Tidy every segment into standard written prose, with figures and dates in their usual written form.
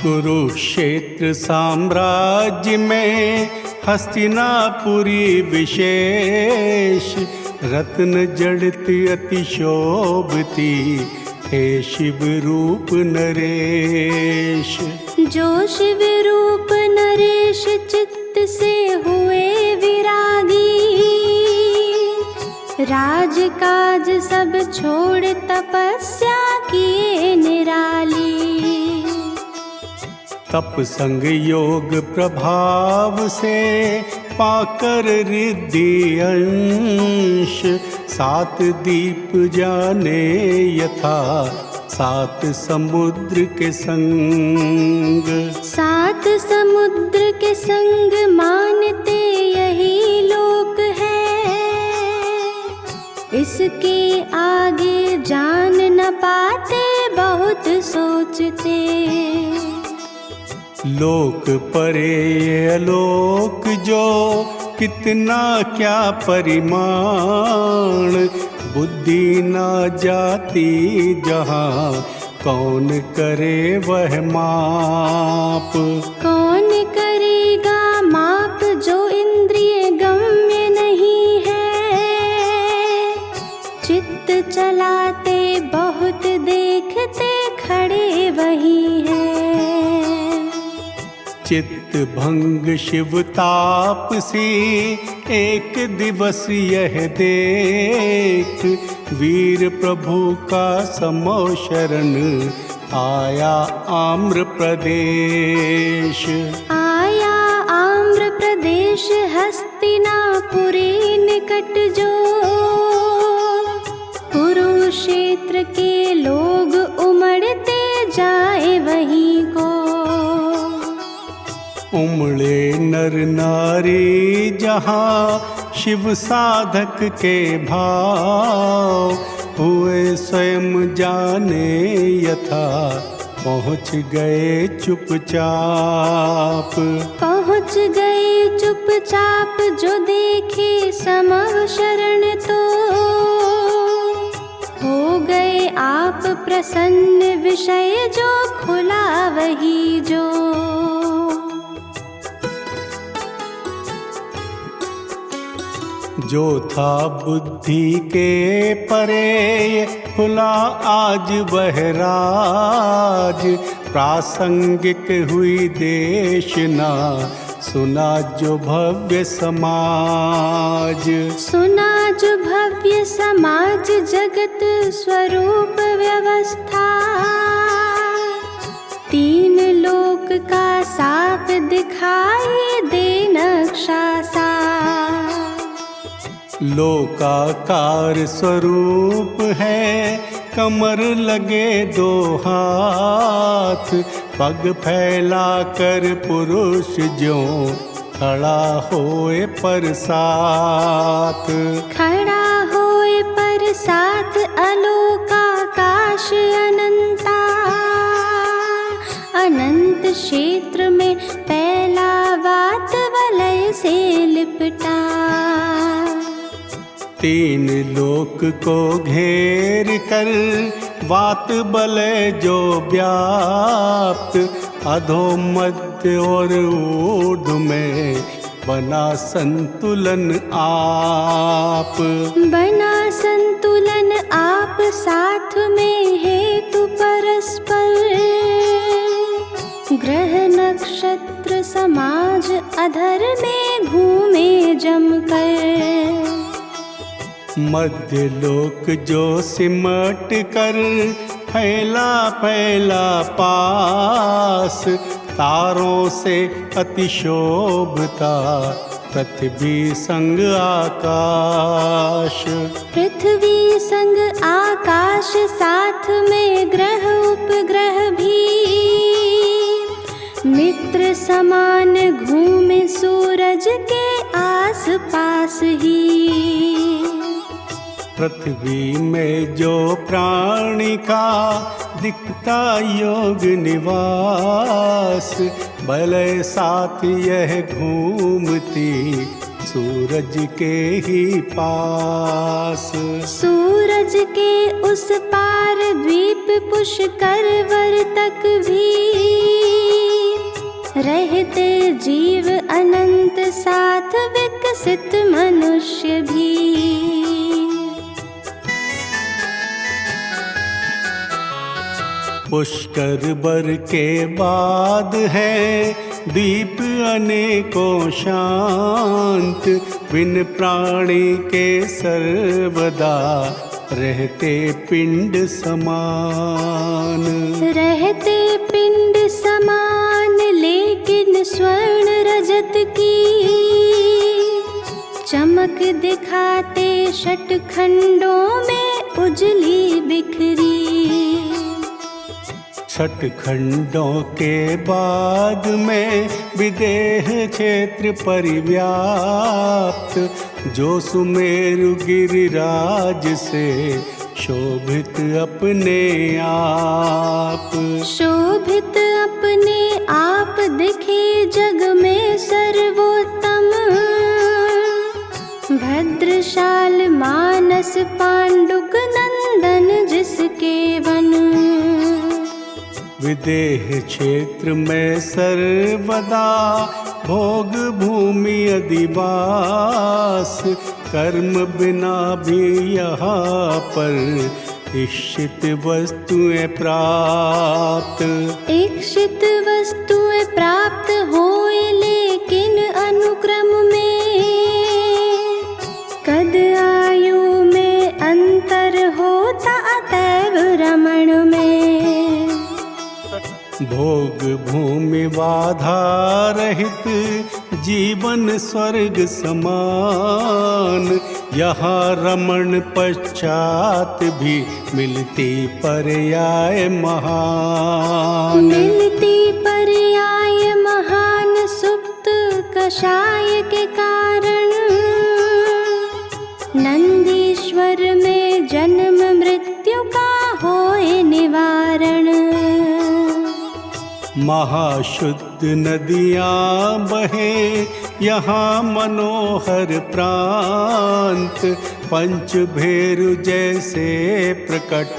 कुरुक्षेत्र साम्राज्य में हस्तिनापुरी विशेष, रत्न जड़ित अति शोभती हे शिव रूप नरेश। जो शिव रूप नरेश चित्त से हुए विरागी, राजकाज सब छोड़ तपस्या किए निराली। तप संग योग प्रभाव से पाकर रिद्धि अंश, सात दीप जाने यथा सात समुद्र के संग। सात समुद्र के संग मानते यही लोक है, इसके आगे जान न पाते बहुत सोचते। लोक परे अलोक जो कितना क्या परिमाण, बुद्धि ना जाती जहाँ कौन करे वह माप। कौन करेगा माप जो इंद्रिय गम्य नहीं है, चित्त चलाते बहुत देखते खड़े वही है। चित्त भंग शिव ताप सी एक दिवस यह देख, वीर प्रभु का समो शरण आया आम्र प्रदेश। आया आम्र प्रदेश हस्तिनापुरी निकट जो, कुरुक्षेत्र के लोग उमड़ते जाए वहीं को। उमड़े नर नारी जहाँ शिव साधक के भाव, हुए स्वयं जाने यथा पहुँच गए चुपचाप। पहुँच गए चुपचाप जो देखे समव शरण तो, हो गए आप प्रसन्न विषय जो खुला वही जो। जो था बुद्धि के परे खुला आज वह राज, प्रासंगिक हुई देशना सुना जो भव्य समाज। सुना जो भव्य समाज जगत स्वरूप व्यवस्था, तीन लोक का साफ दिखाई दे नक्शा सा। लोकाकार स्वरूप है कमर लगे दो हाथ, पग फैला कर पुरुष जो खड़ा होए पर साथ। खड़ा होए पर साथ अलोकाकाश अनंता, अनंत क्षेत्र में पहला वात वलय से लिपटा। तीन लोक को घेर कर वात बलय जो व्याप्त, अधो मध्य और ऊर्ध्व में बना संतुलन आप। बना संतुलन आप साथ में हेतु परस्पर, ग्रह नक्षत्र समाज अधर में घूमे जमकर। मध्य लोक जो सिमट कर फैला फैला पास, तारों से अति शोभता पृथ्वी संग आकाश। पृथ्वी संग आकाश साथ में ग्रह उपग्रह भी, मित्र समान घूमे सूरज के आस पास ही। पृथ्वी में जो प्राणी का दिखता योग निवास, बलय साथ यह घूमती सूरज के ही पास। सूरज के उस पार द्वीप पुष्कर वर तक भी, रहते जीव अनंत साथ विकसित मनुष्य भी। पुष्कर बर के बाद है दीप अनेकों शांत, बिन प्राणी के सर्वदा रहते पिंड समान। रहते पिंड समान लेकिन स्वर्ण रजत की चमक दिखाते षटखंडों में उजली बिखरी। छठ खंडों के बाद में विदेह क्षेत्र परिव्याप्त, जो सुमेरु गिरिराज से शोभित अपने आप। शोभित अपने आप दिखे जग में सर्वोत्तम, भद्रशाल मानस पांडुक नंदन जिसके वन। विदेह क्षेत्र में सर्वदा भोग भूमि अधिवास, कर्म बिना भी यहाँ पर इच्छित वस्तुएं प्राप्त। इच्छित वस्तुएं प्राप्त होए लेकिन अनुक्रम में कद आयु में अंतर होता अतैव रमण में। भोग भूमि बाधा रहित जीवन स्वर्ग समान, यहाँ रमण पश्चात भी मिलती पर्याय महान। मिलती पर्याय महान सुप्त कषाय के कारण, नंदीश्वर में जन्म मृत्यु का होए निवारण। महाशुद्ध नदियाँ बहे यहाँ मनोहर प्रांत, पंच भेरु जैसे प्रकट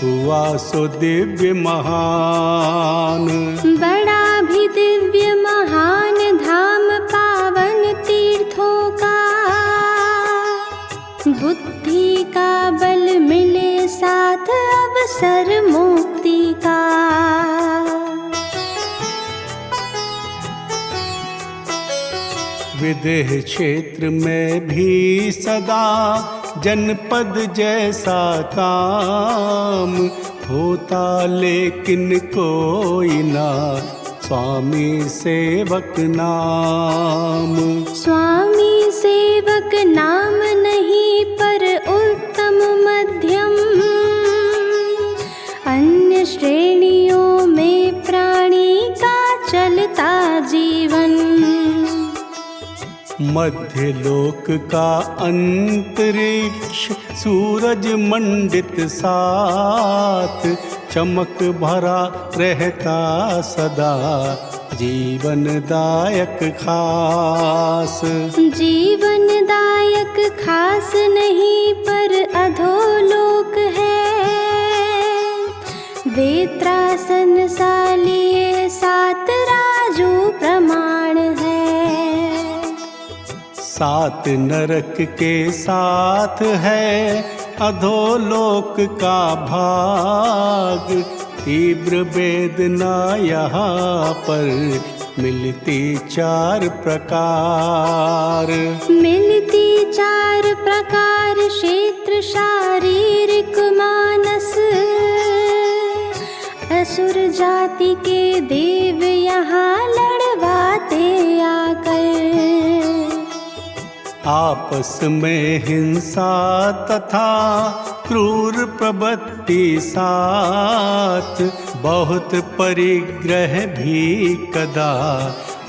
हुआ सो दिव्य महान। बड़ा भी दिव्य महान धाम पावन तीर्थों का, बुद्धि का बल मिले साथ अवसर मुक्ति का। विदेह क्षेत्र में भी सदा जनपद जैसा काम होता, लेकिन कोई ना स्वामी सेवक नाम। स्वामी सेवक नाम नहीं पर उत्तम मध्यम, अन्य श्रेणियों में प्राणी का चलता जीवन। मध्य लोक का अंतरिक्ष सूरज मंडित साथ, चमक भरा रहता सदा जीवनदायक खास। जीवनदायक खास नहीं पर अधोलोक है, वेत्रासन सालिए सात राजू प्रमाण है। सात नरक के साथ है अधोलोक का भाग, तीव्र वेदना यहाँ पर मिलती चार प्रकार। मिलती चार प्रकार क्षेत्र शारीरिक मानस, असुर जाति के देव यहाँ लड़वाते आकर। आपस में हिंसा तथा क्रूर प्रवृत्ति साथ, बहुत परिग्रह भी कदा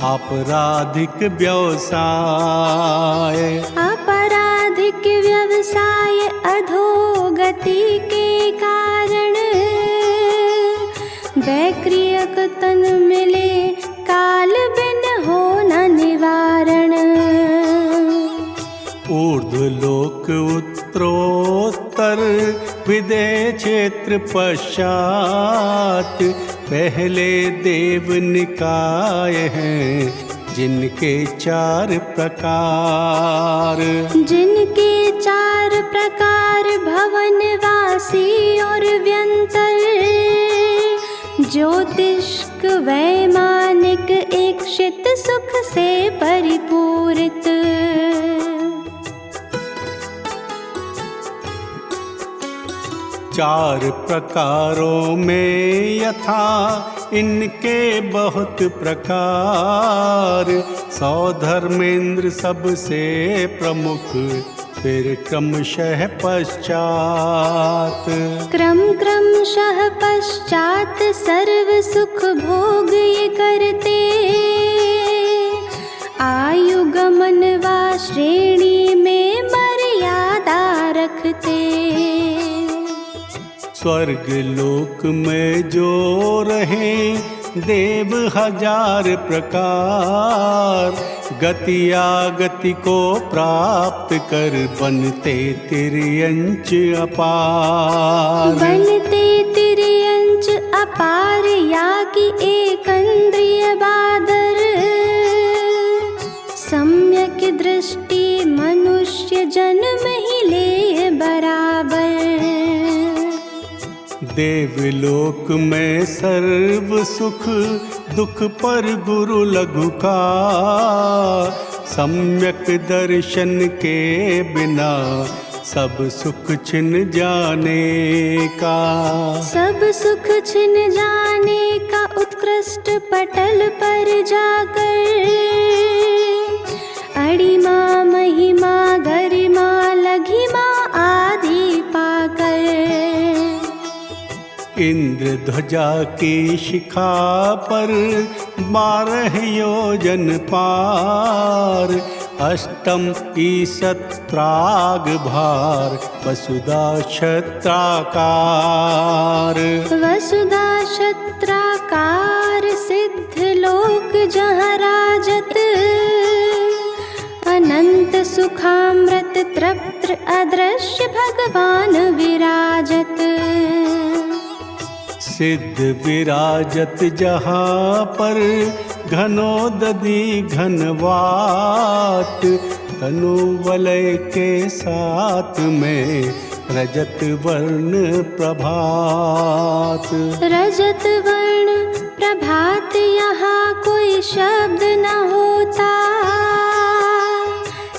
आपराधिक व्यवसाय। आपराधिक व्यवसाय अधोगति के कारण, वैक्रियक तन मिले काल बिन हो न निवारण। ऊर्ध्वलोक उत्तरोत्तर विदेह क्षेत्र पश्चात पहले देव निकाय हैं जिनके 4 प्रकार। जिनके 4 प्रकार भवनवासी और व्यंतर, ज्योतिष्क वैमानिक इक्षित सुख से परिपूरित। 4 प्रकारों में यथा इनके बहुत प्रकार, 100 धर्मेंद्र सबसे प्रमुख फिर क्रमशः पश्चात। क्रमशः पश्चात सर्व सुख भोग ये करते, आयु गमन वा श्रेणी में मर्यादा रखते। स्वर्ग लोक में जो रहे देव 1000 प्रकार, गति को प्राप्त कर बनते तिर्यंच अपार। बनते तिर्यंच अपार या कि एकंद्रिय बादर, सम्यक दृष्टि मनुष्य जन्म ही ले बराबर। देवलोक में सर्व सुख दुख पर गुरु लघु का, सम्यक दर्शन के बिना सब सुख छिन जाने का। सब सुख छिन जाने का उत्कृष्ट पटल पर जाकर, अणिमा महिमा गरिमा लघिमा आदि पाकर। इंद्र ध्वजा की शिखा पर 12 योजन पार, अष्टम ईसत प्राग भार वसुधा क्षत्राकार। वसुधा क्षत्राकार सिद्ध लोक जहाँ राजत, अनंत सुखामृत तृप्त अदृश्य भगवान विराजत। सिद्ध विराजत जहाँ पर घनोदधि घनवात, तनु वलय के साथ में रजत वर्ण प्रभात। रजत वर्ण प्रभात यहाँ कोई शब्द न होता,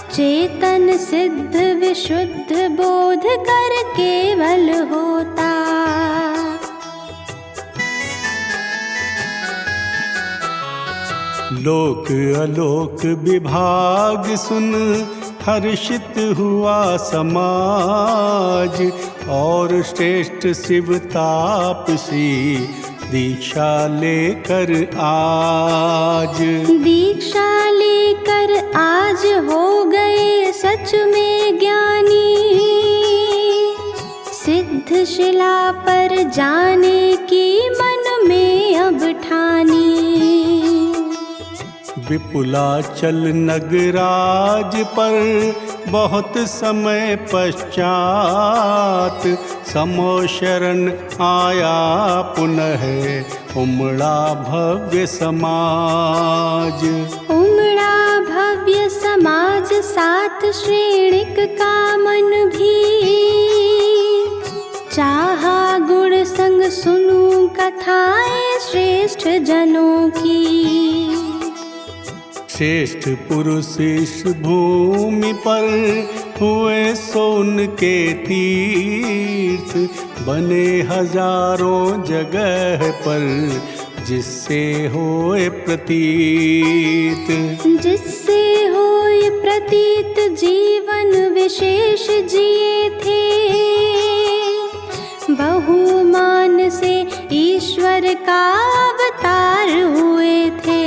चेतन सिद्ध विशुद्ध बोध कर केवल होता। लोक अलोक विभाग सुन हर्षित हुआ समाज, और श्रेष्ठ शिव तापसी दीक्षा लेकर आज। दीक्षा लेकर आज हो गए सच में ज्ञानी, सिद्ध शिला पर जाने की मन में अब ठानी। विपुलाचल नगराज पर बहुत समय पश्चात, समो शरण आया पुनः उमड़ा भव्य समाज। उमड़ा भव्य समाज 7 श्रेणिक का मन भी, चाहा गुण संग सुनूं कथाएं श्रेष्ठ जनों की। श्रेष्ठ पुरुष इस भूमि पर हुए सोन के तीर्थ, बने हजारों जगह पर जिससे होए प्रतीत। जिससे होए प्रतीत जीवन विशेष जिए थे, बहुमान से ईश्वर का अवतार हुए थे।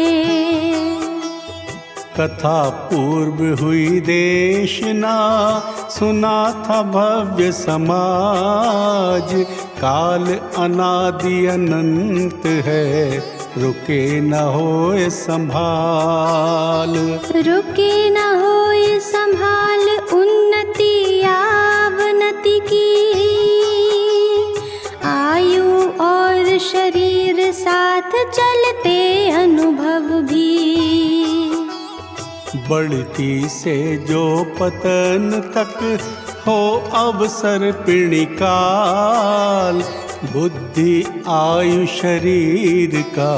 कथा पूर्व हुई देशना, सुना था भव्य समाज, काल अनादि अनंत है रुके न होए संभाल। रुके न होए संभाल उन्नति अवनति की, बढ़ती से जो पतन तक हो अवसर पिणिकाल, बुद्धि आयु शरीर का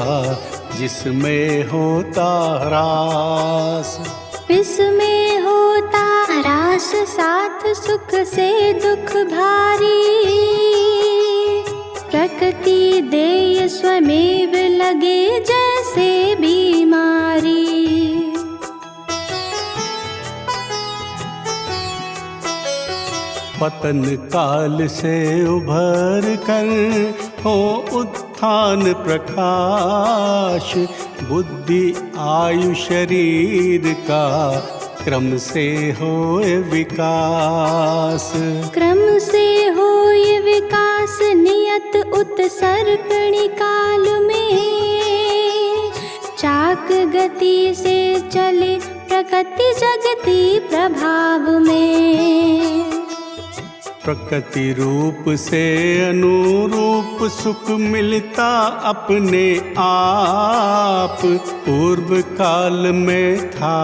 जिसमें होता ह्रास। इसमें होता ह्रास साथ सुख से दुख भारी, प्रकृति देय स्वमेव लगे जैसे बीमारी। पतन काल से उभर कर हो उत्थान प्रकाश, बुद्धि आयु शरीर का क्रम से होए विकास। क्रम से होए विकास नियत उत्सर्पणी काल में, चाक गति से चले प्रकृति जगती प्रभाव में। प्रकृति रूप से अनुरूप सुख मिलता अपने आप, पूर्व काल में था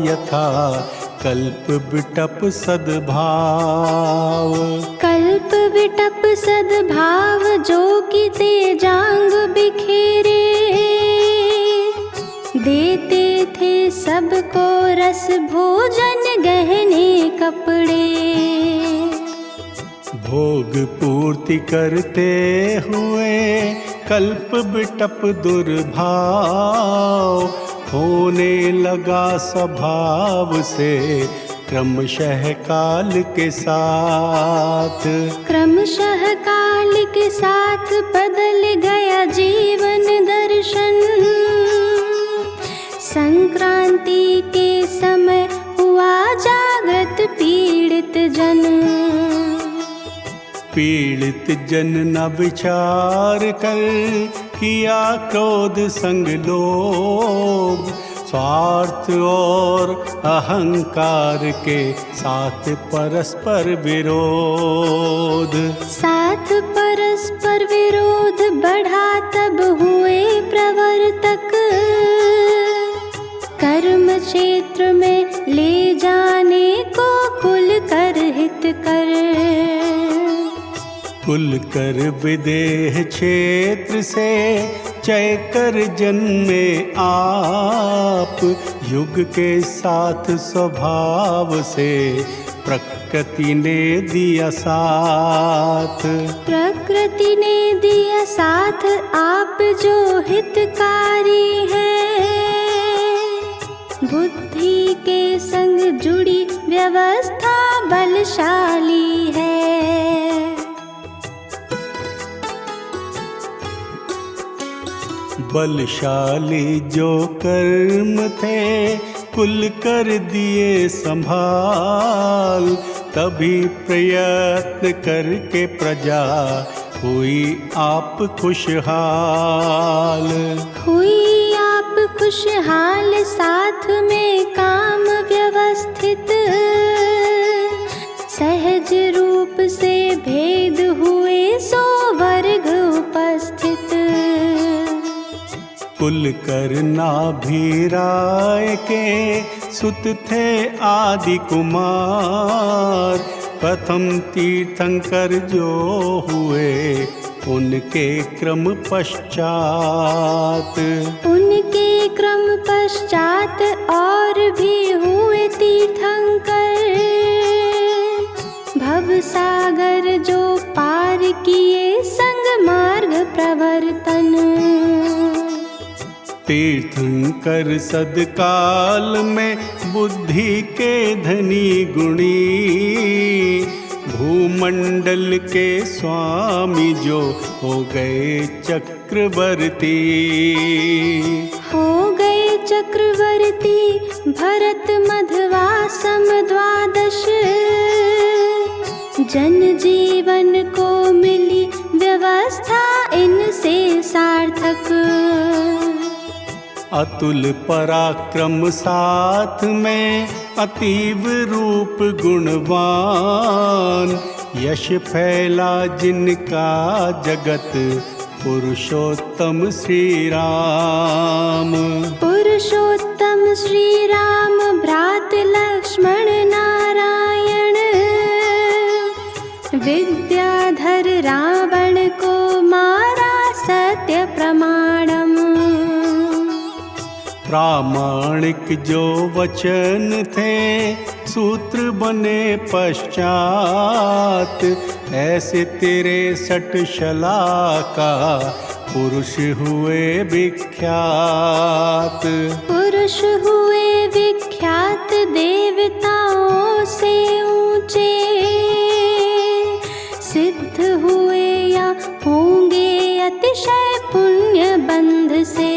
यथा कल्प विटप सद्भाव। कल्प विटप सद्भाव जो कि तेजांग बिखेरे, देते थे सबको रस भोजन गहने कपड़े। भोग पूर्ति करते हुए कल्प विटप दुर्भाव, होने लगा स्वभाव से क्रमशः काल के साथ। क्रमशः काल के साथ बदल गया जीवन दर्शन, संक्रांति के समय हुआ जागृत पीड़ित जन। पीड़ित जन न विचार कर किया क्रोध संग लोभ, स्वार्थ और अहंकार के साथ परस्पर विरोध। साथ परस्पर विरोध बढ़ा तब हुए प्रवर्तक, कर्म क्षेत्र में ले जाने को कुल कर हित कर। कुल कर विदेह क्षेत्र से चय कर जन्मे आप, युग के साथ स्वभाव से प्रकृति ने दिया साथ। प्रकृति ने दिया साथ आप जो हितकारी है, बुद्धि के संग जुड़ी व्यवस्था बलशाली है। बलशाली जो कर्म थे कुल कर दिए संभाल, तभी प्रयत्न करके प्रजा हुई आप खुशहाल। हुई आप खुशहाल साथ में काम व्यवस्थित, सहज रूप से भेद हुए सो वर्ग उपस्थित। कुल करना भी राय के सुत थे आदि कुमार, प्रथम तीर्थंकर जो हुए उनके क्रम पश्चात। उनके क्रम पश्चात और भी हुए तीर्थंकर, भवसागर जो पार किए संग मार्ग प्रवर्तन। तीर्थंकर सदकाल में बुद्धि के धनी गुणी, भूमंडल के स्वामी जो हो गए चक्रवर्ती। हो गए चक्रवर्ती भरत मध्वा सम 12, जन जीवन को मिली व्यवस्था इनसे सार्थक। अतुल पराक्रम साथ में अतीव रूप गुणवान, यश फैला जिनका जगत पुरुषोत्तम श्री राम। पुरुषोत्तम श्री राम तात लक्ष्मण नारायण, विद्याधर रावण को मारा सत्य प्रमाणम। प्रामाणिक जो वचन थे सूत्र बने पश्चात, ऐसे 63 शलाका पुरुष हुए विख्यात। पुरुष हुए विख्यात देवताओं से ऊंचे, सिद्ध हुए या होंगे अतिशय पुण्य बंध से।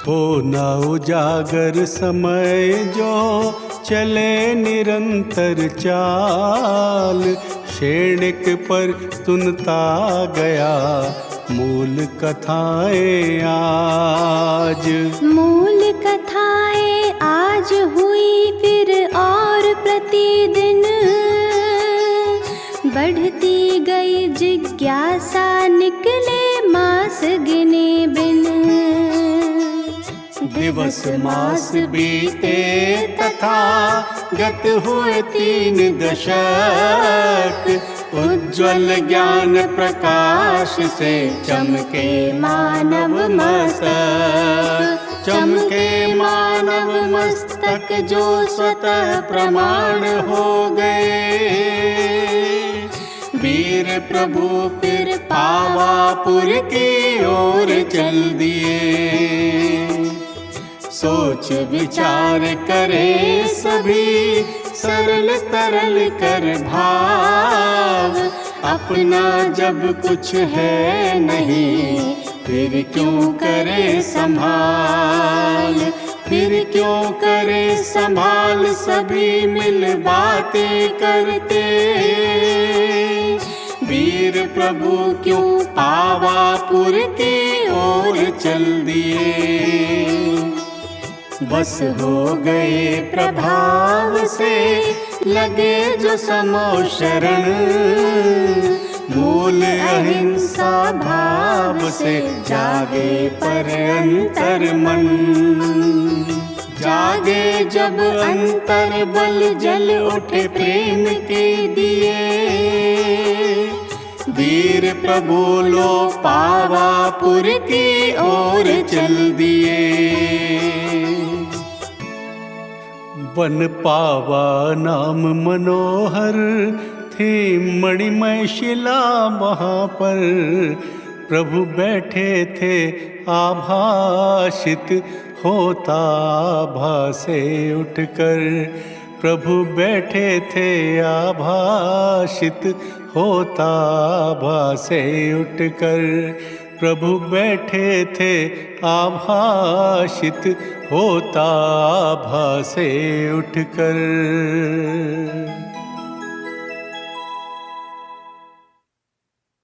हो न उजागर समय जो चले निरंतर चाल, शेणिक पर सुनता गया मूल कथाएं आज। मूल कथाएं आज हुई फिर और प्रतिदिन, बढ़ती गई जिज्ञासा निकले मास गिने बिन। दिवस मास बीते तथा गत हुए 3 दशक, उज्ज्वल ज्ञान प्रकाश से चमके मानव मस्तक। चमके मानव मस्तक जो स्वतः प्रमाण हो गए, वीर प्रभु फिर पावापुर की ओर चल दिए। सोच विचार करे सभी सरल तरल कर भाव, अपना जब कुछ है नहीं फिर क्यों करे संभाल। फिर क्यों करे संभाल, सभी मिल बातें करते, वीर प्रभु क्यों पावापुर की ओर चल दिए। बस हो गए प्रभाव से लगे जो समो शरण, मूल अहिंसा भाव से जागे पर अंतर मन। जागे जब अंतर बल जल उठे प्रेम के दिए, वीर प्रभु लो पावापुर की ओर चल दिए। वन पावा नाम मनोहर थी मणिमय शिला वहाँ पर, प्रभु बैठे थे आभाषित होता आभा से उठकर। प्रभु बैठे थे आभाषित होता आभा से उठकर। प्रभु बैठे थे आभाषित होता आभा से उठकर।